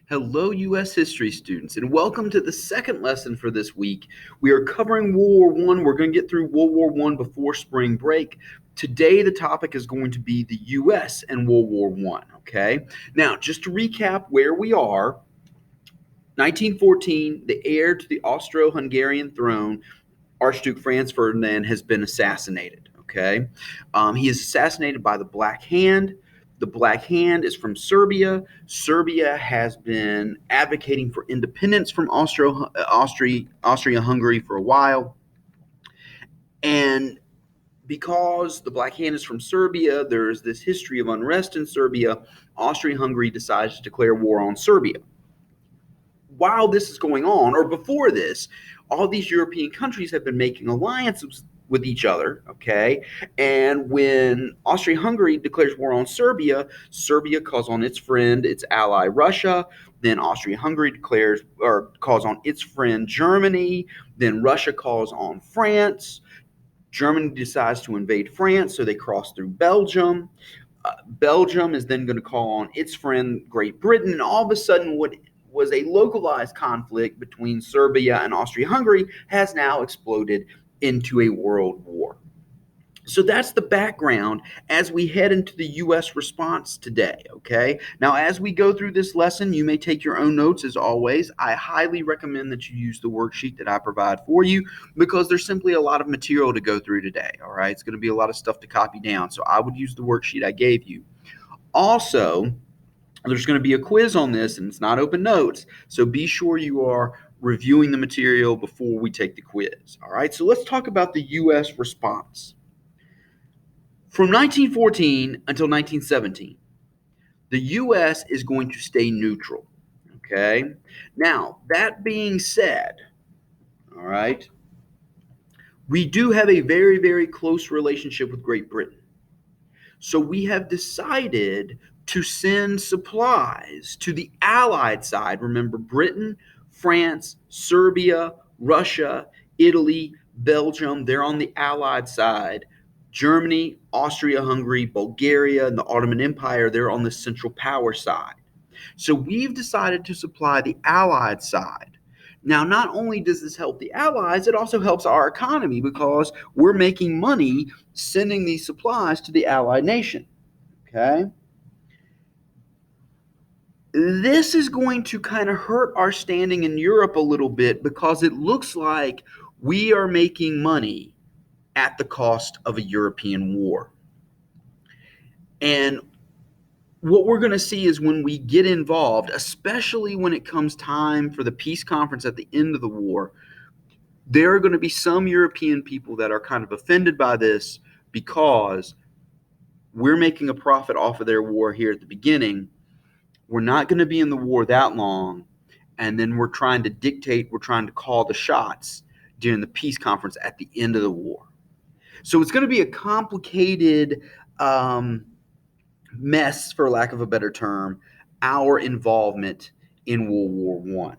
Hello, U.S. history students, and welcome to the second lesson for this week. We are covering World War I. We're going to get through World War I before spring break. Today, the topic is going to be the U.S. and World War I, okay? Now, just to recap where we are, 1914, the heir to the Austro-Hungarian throne, Archduke Franz Ferdinand, has been assassinated, okay? He is assassinated by the Black Hand. The Black Hand is from Serbia. Serbia has been advocating for independence from Austria-Hungary for a while. And because the Black Hand is from Serbia, there's this history of unrest in Serbia. Austria-Hungary decides to declare war on Serbia. While this is going on, or before this, all these European countries have been making alliances with each other, okay? And when Austria-Hungary declares war on Serbia, Serbia calls on its friend, its ally Russia. Then Austria-Hungary declares or calls on its friend Germany. Then Russia calls on France. Germany decides to invade France, so they cross through Belgium. Belgium is then going to call on its friend Great Britain, and all of a sudden, what was a localized conflict between Serbia and Austria-Hungary has now exploded into a world war. So that's the background as we head into the U.S. response today, okay? Now, as we go through this lesson, you may take your own notes as always. I highly recommend that you use the worksheet that I provide for you because there's simply a lot of material to go through today, all right? It's going to be a lot of stuff to copy down, so I would use the worksheet I gave you. Also, there's going to be a quiz on this, and it's not open notes, so be sure you are reviewing the material before we take the quiz, all right? So let's talk about the U.S. response. From 1914 until 1917, the U.S. is going to stay neutral, okay? Now, that being said, all right, we do have a very, very close relationship with Great Britain. So we have decided to send supplies to the Allied side. Remember, Britain, France, Serbia, Russia, Italy, Belgium, they're on the Allied side. Germany, Austria-Hungary, Bulgaria, and the Ottoman Empire, they're on the Central Power side. So we've decided to supply the Allied side. Now, not only does this help the Allies, it also helps our economy because we're making money sending these supplies to the Allied nation, okay? This is going to kind of hurt our standing in Europe a little bit because it looks like we are making money at the cost of a European war. And what we're going to see is when we get involved, especially when it comes time for the peace conference at the end of the war, there are going to be some European people that are kind of offended by this because we're making a profit off of their war here at the beginning. We're not going to be in the war that long. And then we're trying to dictate, we're trying to call the shots during the peace conference at the end of the war. So it's going to be a complicated mess, for lack of a better term, our involvement in World War I.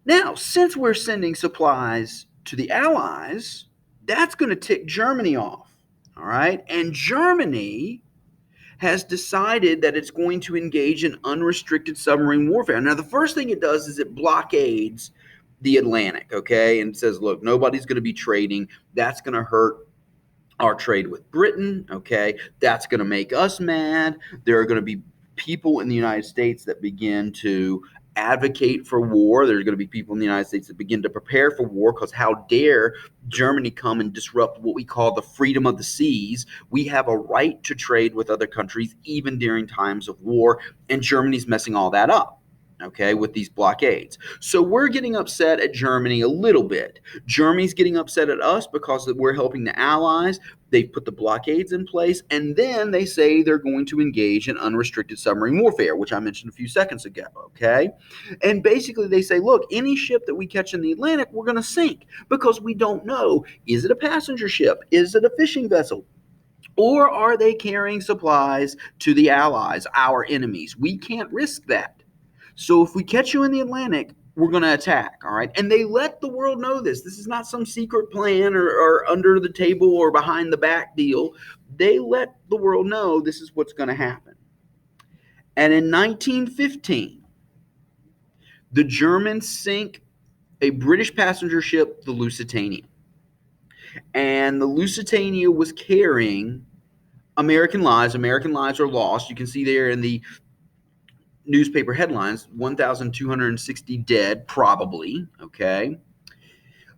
Now, since we're sending supplies to the Allies, that's going to tick Germany off, all right? And Germany has decided that it's going to engage in unrestricted submarine warfare. Now, the first thing it does is it blockades the Atlantic, okay? And says, look, nobody's going to be trading. That's going to hurt our trade with Britain, okay? That's going to make us mad. There are going to be people in the United States that begin to advocate for war. There's going to be people in the United States that begin to prepare for war because how dare Germany come and disrupt what we call the freedom of the seas. We have a right to trade with other countries even during times of war, and Germany's messing all that up, okay, with these blockades. So we're getting upset at Germany a little bit. Germany's getting upset at us because we're helping the Allies. They've put the blockades in place, and then they say they're going to engage in unrestricted submarine warfare, which I mentioned a few seconds ago, okay? And basically they say, look, any ship that we catch in the Atlantic, we're going to sink because we don't know, is it a passenger ship? Is it a fishing vessel? Or are they carrying supplies to the Allies, our enemies? We can't risk that. So if we catch you in the Atlantic, we're going to attack, all right? And they let the world know this. This is not some secret plan or under the table or behind the back deal. They let the world know this is what's going to happen. And in 1915, The Germans sink a British passenger ship, the Lusitania. And the Lusitania was carrying American lives. American lives are lost. You can see there in the newspaper headlines 1,260 dead, probably. Okay.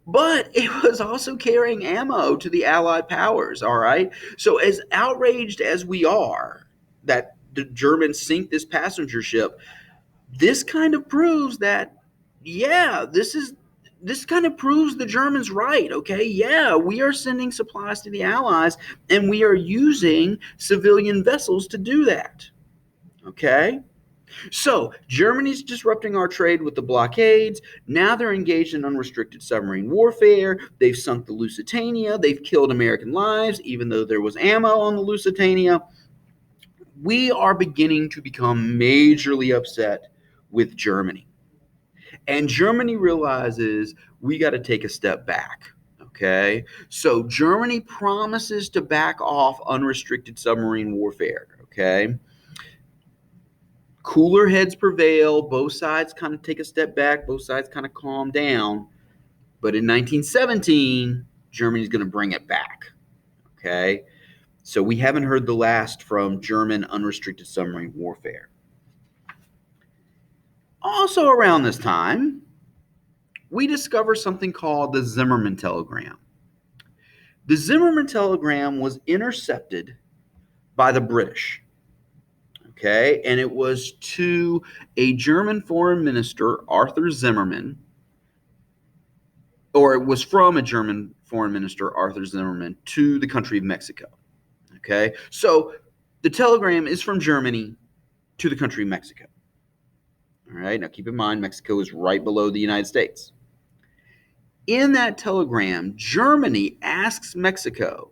But it was also carrying ammo to the Allied powers. All right. So, as outraged as we are that the Germans sink this passenger ship, this kind of proves that, yeah, this kind of proves the Germans right. Okay, yeah, we are sending supplies to the Allies, and we are using civilian vessels to do that. Okay, so Germany's disrupting our trade with the blockades. Now they're engaged in unrestricted submarine warfare. They've sunk the Lusitania. They've killed American lives, even though there was ammo on the Lusitania. We are beginning to become majorly upset with Germany. And Germany realizes we got to take a step back. Okay. So Germany promises to back off unrestricted submarine warfare. Okay. Cooler heads prevail. Both sides kind of take a step back. Both sides kind of calm down. But in 1917, Germany's going to bring it back. Okay. So we haven't heard the last from German unrestricted submarine warfare. Also, around this time, we discover something called the Zimmermann telegram. The Zimmermann telegram was intercepted by the British. Okay, and it was to a German foreign minister, Arthur Zimmermann, or it was from a German foreign minister, Arthur Zimmermann, to the country of Mexico. Okay, so the telegram is from Germany to the country of Mexico. All right, now keep in mind, Mexico is right below the United States. In that telegram, Germany asks Mexico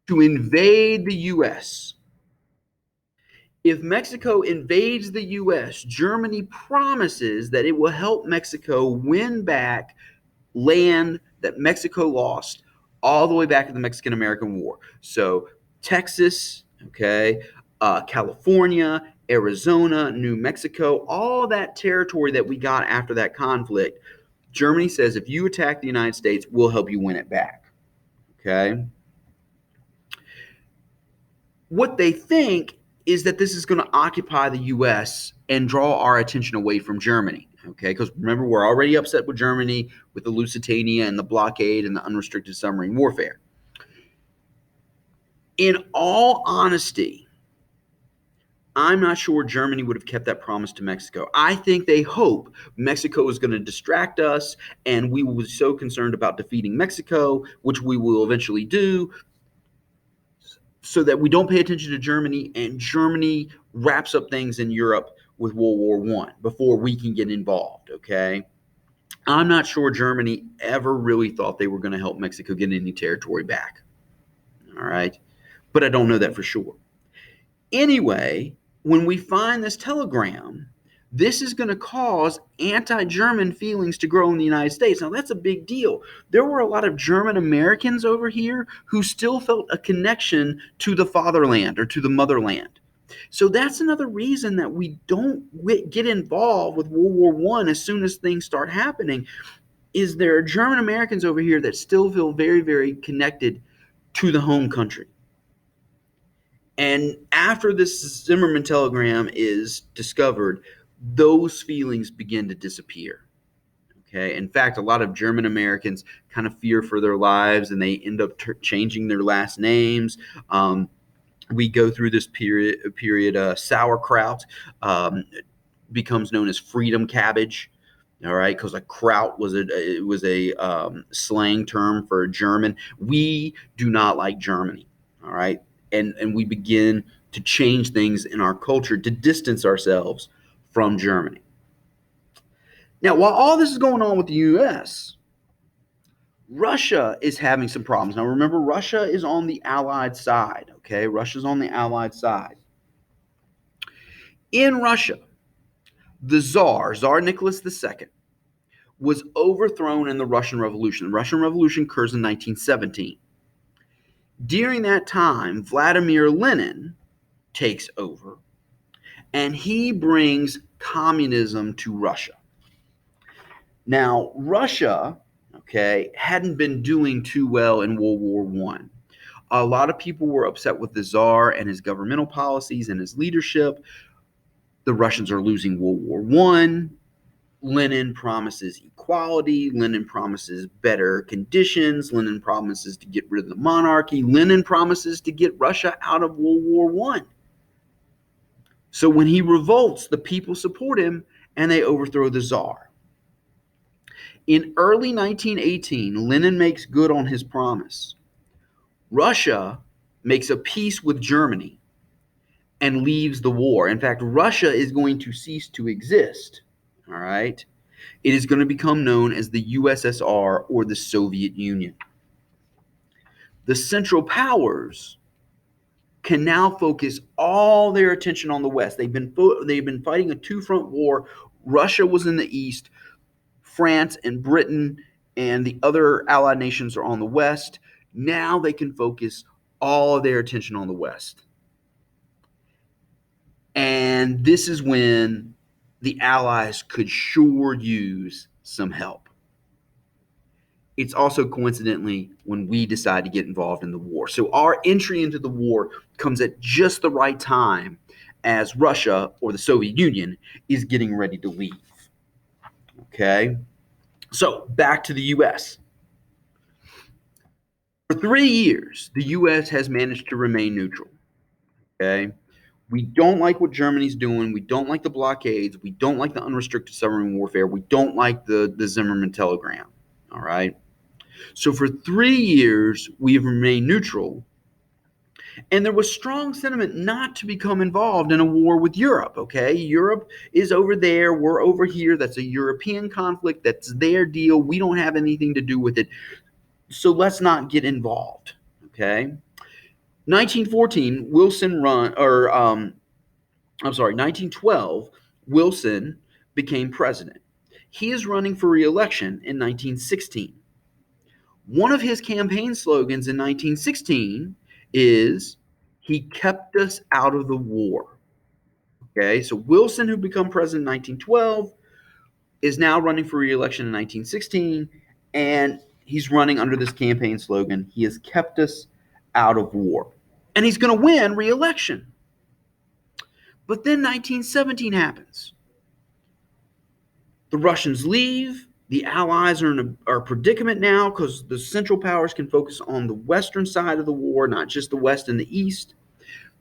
to invade the U.S. If Mexico invades the U.S., Germany promises that it will help Mexico win back land that Mexico lost all the way back in the Mexican-American War. So Texas, okay, California, Arizona, New Mexico, all that territory that we got after that conflict, Germany says if you attack the United States, we'll help you win it back. Okay? What they think is that this is going to occupy the U.S. and draw our attention away from Germany. Okay? Because remember, we're already upset with Germany with the Lusitania and the blockade and the unrestricted submarine warfare. In all honesty, I'm not sure Germany would have kept that promise to Mexico. I think they hope Mexico is going to distract us and we will be so concerned about defeating Mexico, which we will eventually do, so that we don't pay attention to Germany and Germany wraps up things in Europe with World War I before we can get involved, okay? I'm not sure Germany ever really thought they were going to help Mexico get any territory back, all right? But I don't know that for sure. Anyway, when we find this telegram, this is going to cause anti-German feelings to grow in the United States. Now, that's a big deal. There were a lot of German Americans over here who still felt a connection to the fatherland or to the motherland. So that's another reason that we don't get involved with World War I as soon as things start happening, is there are German Americans over here that still feel very, very connected to the home country. And after this Zimmermann telegram is discovered, those feelings begin to disappear. Okay. In fact, a lot of German Americans kind of fear for their lives and they end up changing their last names. We go through this period. Sauerkraut becomes known as freedom cabbage. All right, because a kraut was a slang term for German. We do not like Germany. All right. And we begin to change things in our culture to distance ourselves from Germany. Now, while all this is going on with the U.S., Russia is having some problems. Now, remember, Russia is on the Allied side, okay? Russia's on the Allied side. In Russia, the Tsar Nicholas II, was overthrown in the Russian Revolution. The Russian Revolution occurs in 1917. During that time, Vladimir Lenin takes over, and he brings communism to Russia. Now, Russia, okay, hadn't been doing too well in World War One. A lot of people were upset with the Tsar and his governmental policies and his leadership. The Russians are losing World War One. Lenin promises equality. Lenin promises better conditions. Lenin promises to get rid of the monarchy. Lenin promises to get Russia out of World War One. So when he revolts, the people support him and they overthrow the Tsar. In early 1918, Lenin makes good on his promise. Russia makes a peace with Germany and leaves the war. In fact, Russia is going to cease to exist. All right. It is going to become known as the USSR or the Soviet Union. The Central Powers can now focus all their attention on the West. They've been fighting a two-front war. Russia was in the East. France and Britain and the other allied nations are on the West. Now they can focus all of their attention on the West. And this is when the Allies could sure use some help. It's also coincidentally when we decide to get involved in the war. So our entry into the war comes at just the right time as Russia or the Soviet Union is getting ready to leave. Okay? So back to the U.S. For 3 years, the U.S. has managed to remain neutral. Okay? We don't like what Germany's doing. We don't like the blockades. We don't like the unrestricted submarine warfare. We don't like the Zimmerman telegram. All right? So for 3 years, we have remained neutral. And there was strong sentiment not to become involved in a war with Europe, okay? Europe is over there. We're over here. That's a European conflict. That's their deal. We don't have anything to do with it. So let's not get involved, okay? 1914, 1912, Wilson became president. He is running for re-election in 1916. One of his campaign slogans in 1916 is, "He kept us out of the war." Okay, so Wilson, who became president in 1912, is now running for re-election in 1916, and he's running under this campaign slogan, "He has kept us out of war." And he's going to win re-election. But then 1917 happens. The Russians leave. The Allies are in a predicament now because the Central Powers can focus on the western side of the war, not just the West and the East.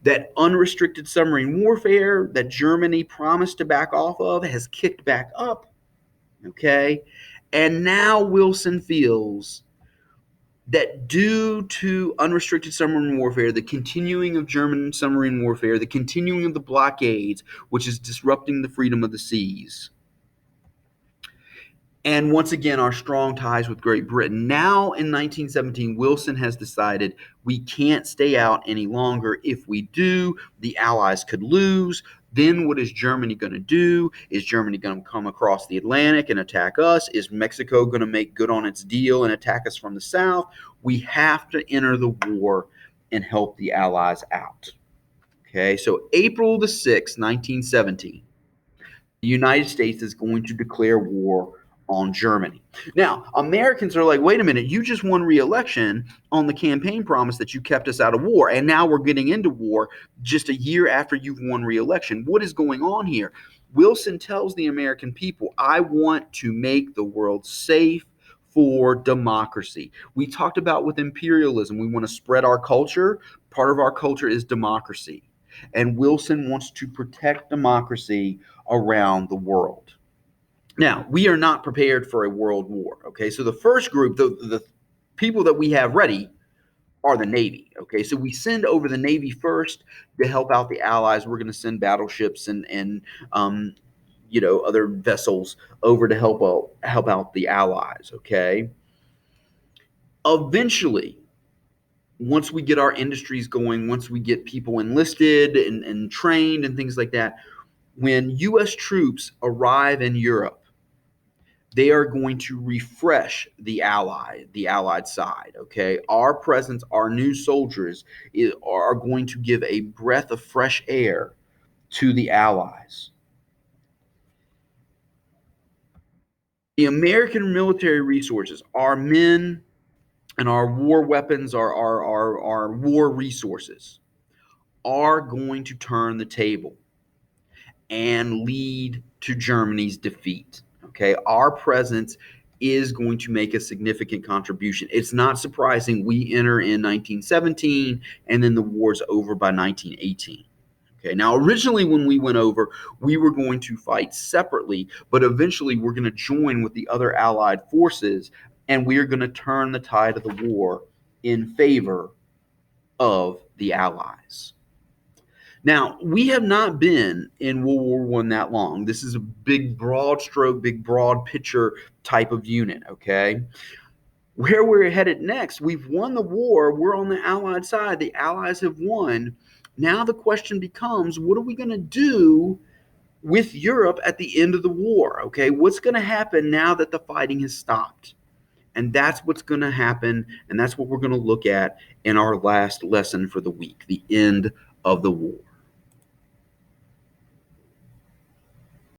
That unrestricted submarine warfare that Germany promised to back off of has kicked back up. Okay? And now Wilson feels that due to unrestricted submarine warfare, the continuing of German submarine warfare, the continuing of the blockades, which is disrupting the freedom of the seas, and once again, our strong ties with Great Britain. Now in 1917, Wilson has decided we can't stay out any longer. If we do, the Allies could lose. Then what is Germany going to do? Is Germany going to come across the Atlantic and attack us? Is Mexico going to make good on its deal and attack us from the south? We have to enter the war and help the Allies out. Okay, so April the 6th, 1917, the United States is going to declare war on Germany. Now, Americans are like, wait a minute, you just won re-election on the campaign promise that you kept us out of war, and now we're getting into war just a year after you've won re-election. What is going on here? Wilson tells the American people, I want to make the world safe for democracy. We talked about with imperialism, we want to spread our culture. Part of our culture is democracy. And Wilson wants to protect democracy around the world. Now, we are not prepared for a world war, okay? So the first group, the people that we have ready are the Navy, okay? So we send over the Navy first to help out the Allies. We're going to send battleships and other vessels over to help out the Allies, okay? Eventually, once we get our industries going, once we get people enlisted and trained and things like that, when U.S. troops arrive in Europe, they are going to refresh the Allied side, okay? Our presence, our new soldiers are going to give a breath of fresh air to the Allies. The American military resources, our men and our war weapons, our war resources, are going to turn the table and lead to Germany's defeat. Okay, our presence is going to make a significant contribution. It's not surprising we enter in 1917 and then the war's over by 1918. Okay, now originally when we went over, we were going to fight separately, but eventually we're going to join with the other Allied forces and we are going to turn the tide of the war in favor of the Allies. Now, we have not been in World War One that long. This is a big, broad stroke, big, broad picture type of unit, okay? Where we're headed next, we've won the war. We're on the Allied side. The Allies have won. Now the question becomes, what are we going to do with Europe at the end of the war, okay? What's going to happen now that the fighting has stopped? And that's what's going to happen, and that's what we're going to look at in our last lesson for the week, the end of the war.